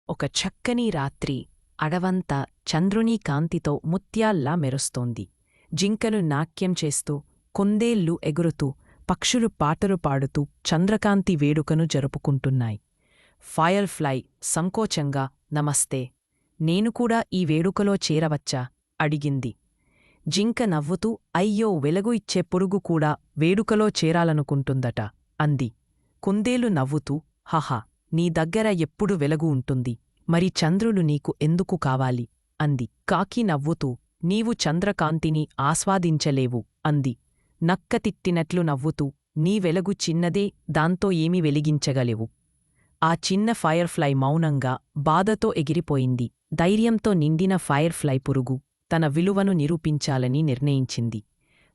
ఒక చక్కని రాత్రి అడవంతా చంద్రుని కాంతితో ముత్యాల్లా మెరుస్తోంది. జింకలు నాట్యం చేస్తూ, కుందేళ్లు ఎగురుతూ, పక్షులు పాటలు పాడుతూ చంద్రకాంతి వేడుకను జరుపుకుంటున్నాయి. ఫైర్ఫ్లై సంకోచంగా నమస్తే, నేను కూడా ఈ వేడుకలో చేరవచ్చా అడిగింది. జింక నవ్వుతూ అయ్యో, వెలుగు ఇచ్చే పురుగు కూడా వేడుకలో చేరాలనుకుంటుందట అంది. కుందేలు నవ్వుతూ హహా, నీ దగ్గర ఎప్పుడు వెలుగు ఉంటుంది, మరి చంద్రులు నీకు ఎందుకు కావాలి అంది. కాకి నవ్వుతూ నీవు చంద్రకాంతిని ఆస్వాదించలేవు అంది. నక్క తిట్టినట్లు నవ్వుతూ నీ వెలుగు చిన్నదే, దాంతో ఏమి వెలిగించగలెవు. ఆ చిన్న ఫైర్ఫ్లై మౌనంగా బాధతో ఎగిరిపోయింది. ధైర్యంతో నిండిన ఫైర్ఫ్లై పురుగు తన విలువను నిరూపించాలని నిర్ణయించింది.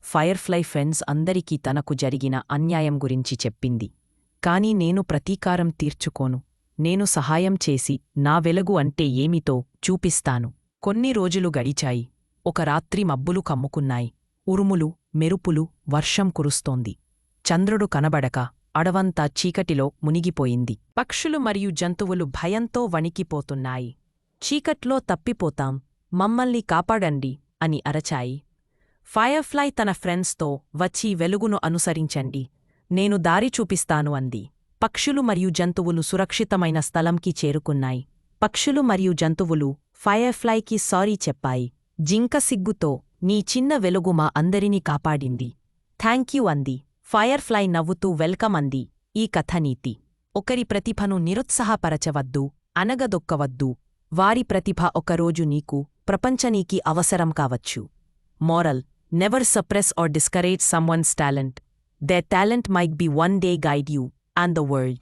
ఫైర్ఫ్లై ఫ్రెండ్స్ అందరికీ తనకు జరిగిన అన్యాయం గురించి చెప్పింది. కాని నేను ప్రతీకారం తీర్చుకోను, నేను సహాయం చేసి నా వెలుగు అంటే ఏమిటో చూపిస్తాను. కొన్ని రోజులు గడిచాయి. ఒక రాత్రి మబ్బులు కమ్ముకున్నాయి. ఉరుములు, మెరుపులు, వర్షం కురుస్తోంది. చంద్రుడు కనబడక అడవంతా చీకటిలో మునిగిపోయింది. పక్షులు మరియు జంతువులు భయంతో వణికిపోతున్నాయి. చీకట్లో తప్పిపోతాం, మమ్మల్ని కాపాడండి అని అరచాయి. ఫైర్ఫ్లై తన ఫ్రెండ్స్తో వచ్చి వెలుగును అనుసరించండి, నేను దారి చూపిస్తాను అంది. పక్షులు మరియు జంతువులు సురక్షితమైన స్థలంకి చేరుకున్నాయి. పక్షులు మరియు జంతువులు ఫైర్ఫ్లైకి సారీ చెప్పాయి. జింక సిగ్గుతో నీ చిన్న వెలుగు మా అందరినీ కాపాడింది, థాంక్యూ అంది. ఫైర్ఫ్లై నవ్వుతూ వెల్కమ్ అంది. ఈ కథ నీతి: ఒకరి ప్రతిభను నిరుత్సాహపరచవద్దు, అనగదొక్కవద్దు. వారి ప్రతిభ ఒకరోజు నీకు, ప్రపంచనీకి అవసరం కావచ్చు. Moral: never suppress or discourage someone's talent. Their talent might be one day guide you and the world.